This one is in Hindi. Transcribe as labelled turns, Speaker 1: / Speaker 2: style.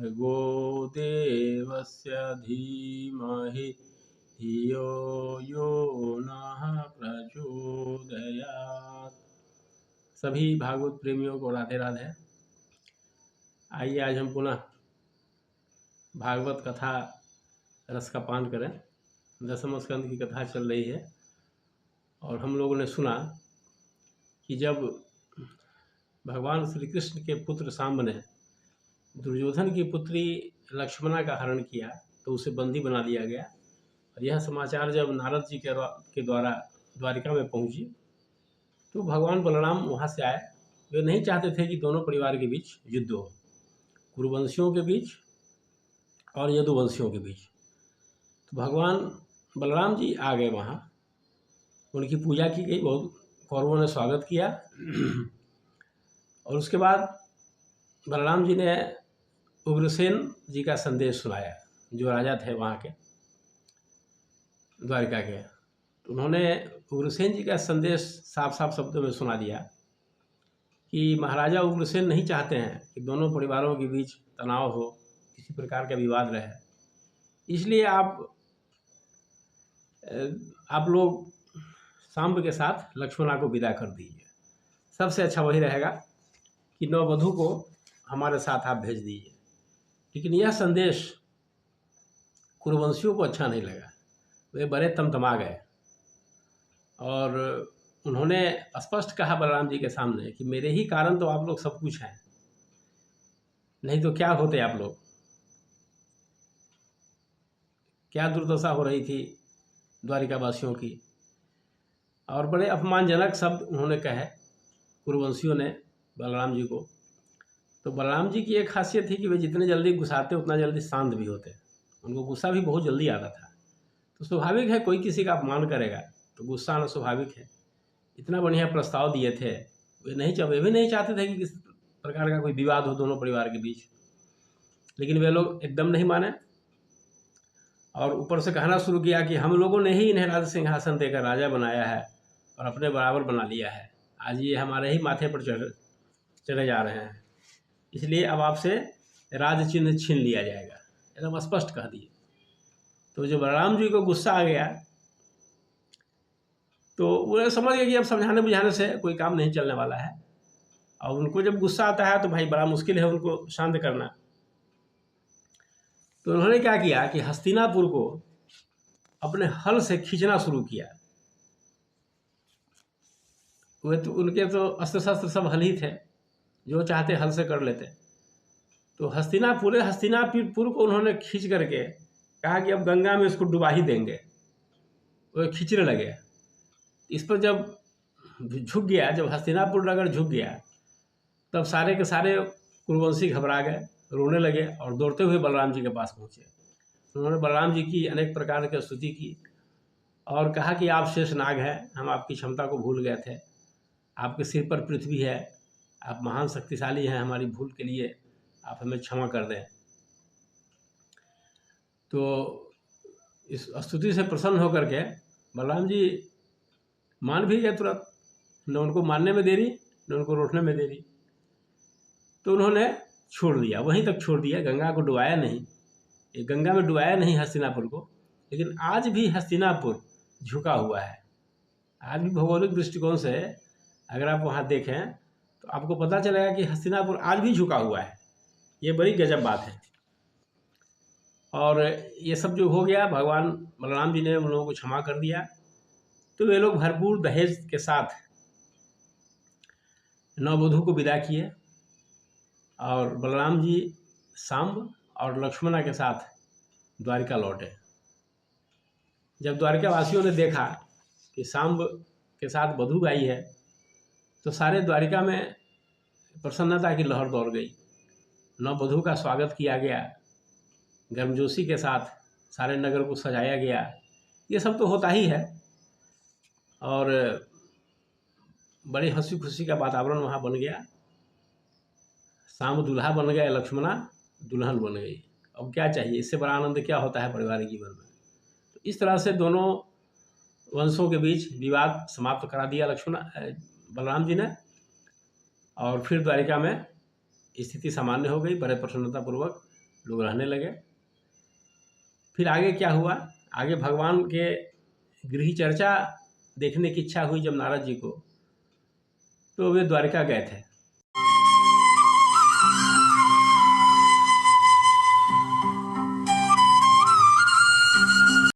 Speaker 1: भर्गो देवस्य धीमहि धियो यो नः प्रचोदयात्। सभी भागवत प्रेमियों को राधे राधे। आइए आज हम पुनः भागवत कथा रस का पान करें। दसम स्कंद की कथा चल रही है और हम लोगों ने सुना कि जब भगवान श्री कृष्ण के पुत्र सांब ने दुर्योधन की पुत्री लक्ष्मणा का हरण किया तो उसे बंदी बना लिया गया। और यह समाचार जब नारद जी के द्वारा द्वारिका में पहुंची तो भगवान बलराम वहां से आए। वे नहीं चाहते थे कि दोनों परिवार के बीच युद्ध हो, कुरुवंशियों के बीच और यदुवंशियों के बीच। तो भगवान बलराम जी आ गए वहाँ, उनकी पूजा की गई, बहुत कौरवों ने स्वागत किया। और उसके बाद बलराम जी ने उग्रसेन जी का संदेश सुनाया, जो राजा थे वहाँ के द्वारिका के। तो उन्होंने उग्रसेन जी का संदेश साफ साफ शब्दों में सुना दिया कि महाराजा उग्रसेन नहीं चाहते हैं कि दोनों परिवारों के बीच तनाव हो, किसी प्रकार का विवाद रहे। इसलिए आप लोग सांब के साथ लक्ष्मणा को विदा कर दीजिए। सबसे अच्छा वही रहेगा कि नववधू को हमारे साथ आप भेज दीजिए। लेकिन यह संदेश कुरुवंशियों को अच्छा नहीं लगा। वे बड़े तमतमा गए और उन्होंने स्पष्ट कहा बलराम जी के सामने कि मेरे ही कारण तो आप लोग सब कुछ हैं, नहीं तो क्या होते आप लोग। क्या दुर्दशा हो रही थी द्वारिकावासियों की। और बड़े अपमानजनक शब्द उन्होंने कहे कुरुवंशियों ने बलराम जी को। तो बलराम जी की एक खासियत थी कि वे जितने जल्दी गुस्साते उतना जल्दी शांत भी होते। उनको गुस्सा भी बहुत जल्दी आता था। तो स्वाभाविक है, कोई किसी का अपमान करेगा तो गुस्सा आना स्वाभाविक है। इतना बढ़िया प्रस्ताव दिए थे, वे भी नहीं चाहते थे कि किसी प्रकार का कोई विवाद हो दोनों परिवार के बीच। लेकिन वे लोग एकदम नहीं माने और ऊपर से कहना शुरू किया कि हम लोगों ने ही इन्हें राज सिंहासन देकर राजा बनाया है और अपने बराबर बना लिया है। आज ये हमारे ही माथे पर चढ़े जा रहे हैं, इसलिए अब आपसे राज चिन्ह छीन लिया जाएगा। एकदम स्पष्ट कह दिए। तो जो बलराम जी को गुस्सा आ गया तो वो समझ गए कि अब समझाने बुझाने से कोई काम नहीं चलने वाला है। और उनको जब गुस्सा आता है तो भाई बड़ा मुश्किल है उनको शांत करना। तो उन्होंने क्या किया कि हस्तिनापुर को अपने हल से खींचना शुरू किया। वे तो उनके तो अस्त्र शस्त्र सब हल ही थे, जो चाहते हल से कर लेते। तो हस्तिनापुर को उन्होंने खींच करके कहा कि अब गंगा में इसको डुबा ही देंगे। वो खींचने लगे। इस पर जब झुक गया, जब हस्तिनापुर नगर झुक गया, तब सारे के सारे कुरुवंशी घबरा गए, रोने लगे और दौड़ते हुए बलराम जी के पास पहुँचे। उन्होंने बलराम जी की अनेक प्रकार की स्तुति की और कहा कि आप शेष नाग हैं, हम आपकी क्षमता को भूल गए थे। आपके सिर पर पृथ्वी है, आप महान शक्तिशाली हैं, हमारी भूल के लिए आप हमें क्षमा कर दें। तो इस स्तुति से प्रसन्न होकर के बलराम जी मान भी गए तुरंत। न उनको मानने में देरी न उनको रोकने में देरी। तो उन्होंने छोड़ दिया, वहीं तक छोड़ दिया, गंगा को डुबाया नहीं। ये गंगा में डुबाया नहीं हस्तिनापुर को। लेकिन आज भी हस्तिनापुर झुका हुआ है। आज भी भौगोलिक दृष्टिकोण से अगर आप वहाँ देखें तो आपको पता चलेगा कि हस्तिनापुर आज भी झुका हुआ है। ये बड़ी गजब बात है। और ये सब जो हो गया, भगवान बलराम जी ने उन लोगों को क्षमा कर दिया। तो वे लोग भरपूर दहेज के साथ नववधू को विदा किए और बलराम जी सांब और लक्ष्मणा के साथ द्वारिका लौटे। जब द्वारिका वासियों ने देखा कि सांब के साथ वधू आई है तो सारे द्वारिका में प्रसन्नता की लहर दौड़ गई। नववधू का स्वागत किया गया, गर्मजोशी के साथ सारे नगर को सजाया गया। ये सब तो होता ही है और बड़ी हंसी खुशी का वातावरण वहाँ बन गया। सांब दूल्हा बन गया, लक्ष्मणा दुल्हन बन गई। अब क्या चाहिए, इससे बड़ा आनंद क्या होता है पारिवारिक जीवन में। तो इस तरह से दोनों वंशों के बीच विवाद समाप्त करा दिया बलराम जी ने। और फिर द्वारिका में स्थिति सामान्य हो गई। बड़े प्रसन्नतापूर्वक लोग रहने लगे। फिर आगे क्या हुआ, आगे भगवान के गृह चर्चा देखने की इच्छा हुई जब नारद जी को, तो वे द्वारिका गए थे।